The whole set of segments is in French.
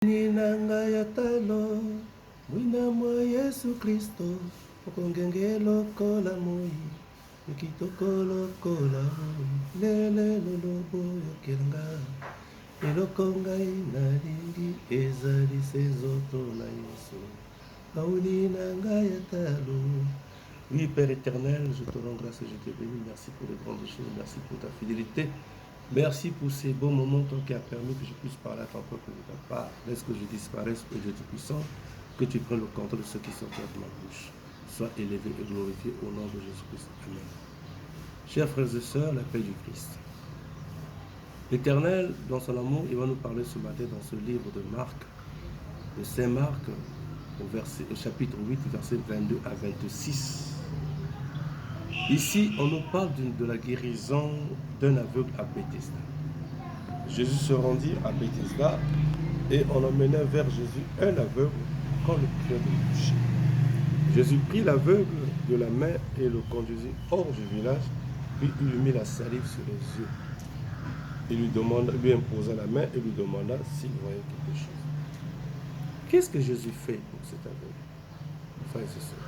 Ninanga ya talo, mwina mwa Yesu Kristo, okongenge lokola moi, kitoko lokola moi, lele lolobo yokelanga, eloko ngai nalingi ezali sezoto na Yesu, auni nanga ya talo. Oui, Père éternel, je te rends grâce et je te bénis. Merci pour les grandes choses, merci pour ta fidélité. Merci pour ces beaux moments, toi qui as permis que je puisse parler à ton peuple de ta part. Laisse que je disparaisse, que Dieu Tout-Puissant, que tu prennes le contrôle de ce qui sortira de ma bouche. Sois élevé et glorifié au nom de Jésus-Christ. Amen. Chers frères et sœurs, la paix du Christ. L'Éternel, dans son amour, il va nous parler ce matin dans ce livre de Marc, de Saint Marc, au chapitre 8, versets 22 à 26. Ici, on nous parle de la guérison d'un aveugle à Bethesda. Jésus se rendit à Bethesda et on emmenait vers Jésus un aveugle quand le priait de le toucher. Jésus prit l'aveugle de la main et le conduisit hors du village, puis il lui mit la salive sur les yeux. Il lui imposa la main et lui demanda s'il voyait quelque chose. Qu'est-ce que Jésus fait pour cet aveugle? Frères et sœurs,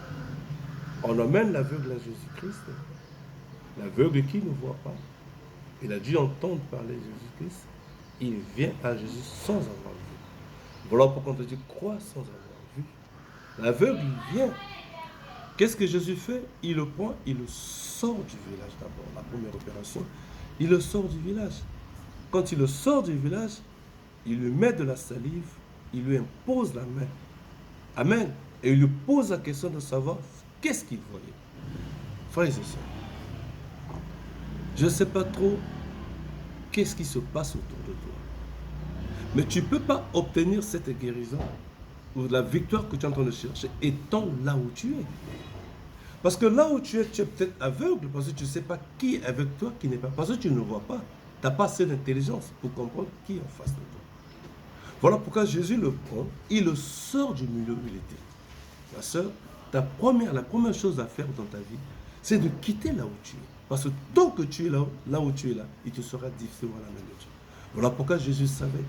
on emmène l'aveugle à Jésus-Christ, l'aveugle qui ne voit pas. Il a dû entendre parler de Jésus-Christ. Il vient à Jésus sans avoir vu. Voilà pourquoi on te dit crois sans avoir vu. L'aveugle, il vient. Qu'est-ce que Jésus fait? Il le prend, il le sort du village d'abord. La première opération, il le sort du village. Quand il le sort du village, il lui met de la salive, il lui impose la main. Amen. Et il lui pose la question de savoir qu'est-ce qu'il voyait. Frères et sœurs, je ne sais pas trop qu'est-ce qui se passe autour de toi. Mais tu ne peux pas obtenir cette guérison ou la victoire que tu es en train de chercher étant là où tu es. Parce que là où tu es peut-être aveugle parce que tu ne sais pas qui est avec toi, qui n'est pas. Parce que tu ne vois pas. Tu n'as pas assez d'intelligence pour comprendre qui est en face de toi. Voilà pourquoi Jésus le prend, il le sort du milieu où il était. Ma soeur, la première chose à faire dans ta vie, c'est de quitter là où tu es. Parce que tant que tu es là où tu es là, il te sera difficile à la main de Dieu. Voilà pourquoi Jésus savait.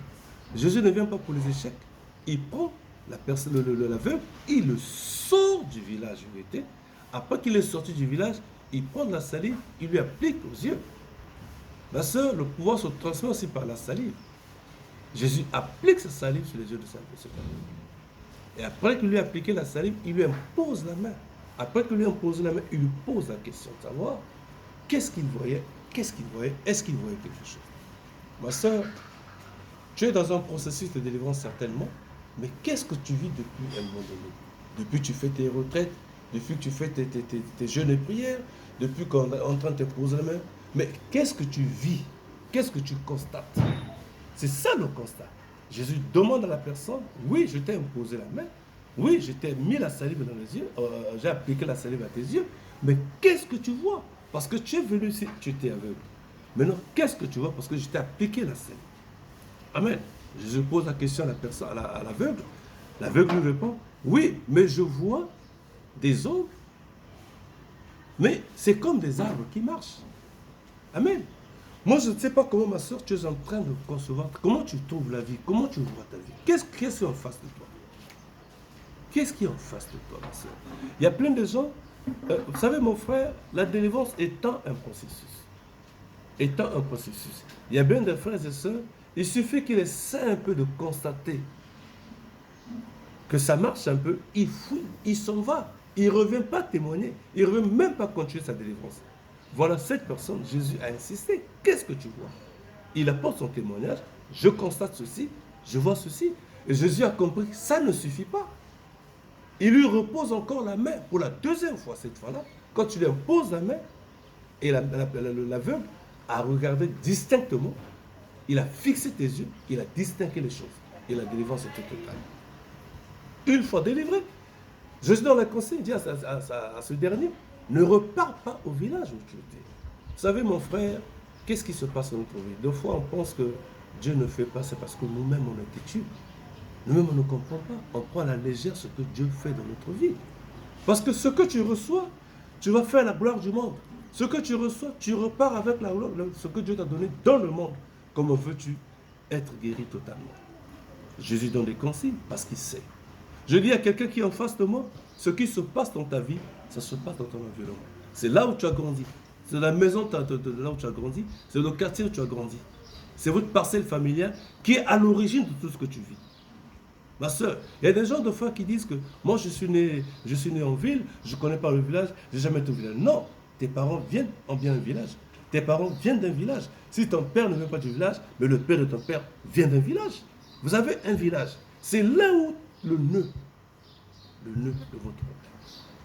Jésus ne vient pas pour les échecs. Il prend la personne, l'aveugle, il le sort du village où il était. Après qu'il est sorti du village, il prend de la salive, il lui applique aux yeux. Ma soeur, le pouvoir se transmet aussi par la salive. Jésus applique sa salive sur les yeux de sa personne. Et après qu'il lui a appliqué la salive, il lui impose la main. Après qu'il lui a imposé la main, il lui pose la question de savoir qu'est-ce qu'il voyait, est-ce qu'il voyait quelque chose. Ma soeur, tu es dans un processus de délivrance certainement, mais qu'est-ce que tu vis depuis un moment donné? Depuis que tu fais tes retraites, depuis que tu fais tes jeûnes et prières, depuis qu'on est en train de te poser la main, mais qu'est-ce que tu vis? Qu'est-ce que tu constates? C'est ça le constat. Jésus demande à la personne, oui, je t'ai imposé la main, oui, je t'ai mis la salive dans les yeux, j'ai appliqué la salive à tes yeux, mais qu'est-ce que tu vois? Parce que tu es venu ici, tu étais aveugle. Maintenant, qu'est-ce que tu vois? Parce que je t'ai appliqué la salive. Amen. Jésus pose la question à la personne, à l'aveugle. L'aveugle lui répond, oui, mais je vois des hommes, mais c'est comme des arbres qui marchent. Amen. Moi, je ne sais pas comment, ma soeur, tu es en train de concevoir. Comment tu trouves la vie? Comment tu vois ta vie? Qu'est-ce qui est en face de toi? Qu'est-ce qui est en face de toi, ma soeur? Il y a plein de gens. Vous savez, mon frère, la délivrance étant un processus. Étant un processus. Il y a bien de frères et sœurs, il suffit qu'il essaie un peu de constater que ça marche un peu, il fouille, il s'en va. Il ne revient pas témoigner. Il ne revient même pas continuer sa délivrance. Voilà cette personne, Jésus a insisté. Qu'est-ce que tu vois? Il apporte son témoignage. Je constate ceci, je vois ceci. Et Jésus a compris que ça ne suffit pas. Il lui repose encore la main pour la deuxième fois cette fois-là. Quand tu lui imposes la main, et l'aveugle a regardé distinctement, il a fixé tes yeux, il a distingué les choses. Et la délivrance était totale. Une fois délivré, Jésus dans la consigne dit à ce dernier, ne repars pas au village où tu étais. Vous savez, mon frère, qu'est-ce qui se passe dans notre vie? Deux fois, on pense que Dieu ne fait pas, c'est parce que nous-mêmes, on est têtus. Nous-mêmes, on ne comprend pas. On prend à la légère ce que Dieu fait dans notre vie. Parce que ce que tu reçois, tu vas faire la gloire du monde. Ce que tu reçois, tu repars avec ce que Dieu t'a donné dans le monde. Comment veux-tu être guéri totalement? Jésus donne des consignes parce qu'il sait. Je dis à quelqu'un qui est en face de moi, ce qui se passe dans ta vie, ça se passe dans ton environnement. C'est là où tu as grandi. C'est la maison de là où tu as grandi. C'est le quartier où tu as grandi. C'est votre parcelle familiale qui est à l'origine de tout ce que tu vis. Ma soeur, il y a des gens de fois qui disent que moi je suis né en ville, je ne connais pas le village, je n'ai jamais été au village. Non, tes parents viennent en bien un village. Tes parents viennent d'un village. Si ton père ne vient pas du village, mais le père de ton père vient d'un village. Vous avez un village. C'est là où le nœud de votre père.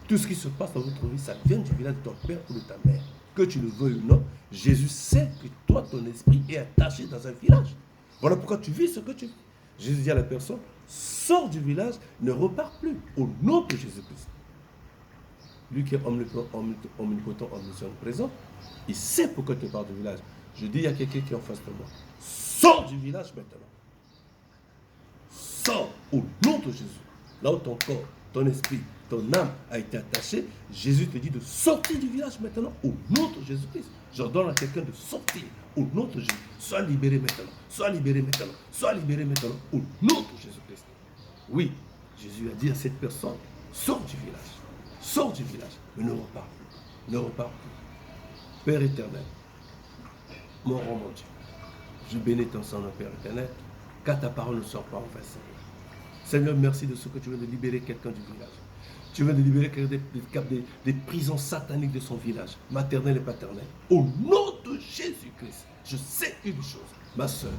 Tout ce qui se passe dans votre vie, ça vient du village de ton père ou de ta mère. Que tu le veuilles ou non, Jésus sait que toi, ton esprit est attaché dans un village. Voilà pourquoi tu vis ce que tu vis. Jésus dit à la personne, sors du village, ne repars plus, au nom de Jésus-Christ. Lui qui est omnipotent, omniscient, présent, il sait pourquoi tu pars du village. Je dis à quelqu'un qui est en face de moi, sors du village maintenant. Sors au nom de Jésus. Là où ton corps, ton esprit, ton âme a été attaché, Jésus te dit de sortir du village maintenant au nom de Jésus-Christ. J'ordonne à quelqu'un de sortir au nom de Jésus. Sois libéré maintenant. Sois libéré maintenant. Sois libéré maintenant au nom de Jésus-Christ. Oui, Jésus a dit à cette personne, sors du village. Sors du village, mais ne repars plus. Ne repars plus. Père éternel, mon roi, mon Dieu, je bénis ton sang, Père éternel, car ta parole ne sort pas en vain, Seigneur. Seigneur, merci de ce que tu viens de libérer quelqu'un du village. Tu viens de libérer quelqu'un des prisons sataniques de son village, maternel et paternel. Au nom de Jésus-Christ, je sais une chose. Ma soeur,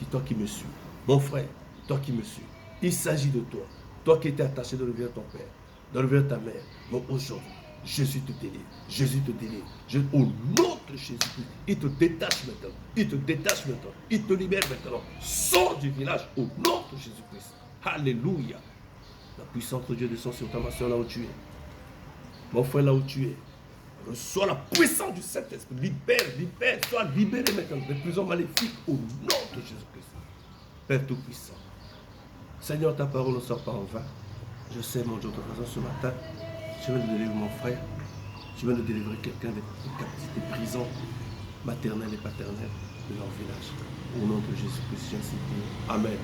toi qui me suis, mon frère, toi qui me suis, il s'agit de toi. Toi qui étais attaché dans le village de ton père, dans le village de ta mère. Mais aujourd'hui, Jésus te délivre. Jésus te délivre. Au nom de Jésus-Christ, il te détache maintenant. Il te détache maintenant. Il te libère maintenant. Sors du village au nom de Jésus-Christ. Alléluia. La puissance de Dieu descend sur ta ma soeur là où tu es. Mon frère là où tu es. Reçois la puissance du Saint-Esprit. Libère, sois libéré maintenant des prisons maléfiques au nom de Jésus-Christ. Père Tout-Puissant. Seigneur, ta parole ne sort pas en vain. Je sais, mon Dieu, de toute façon, ce matin, je viens de délivrer mon frère. Je viens de délivrer quelqu'un des prisons maternelles et paternelles de leur village. Au nom de Jésus-Christ, j'ai ainsi dit. Amen.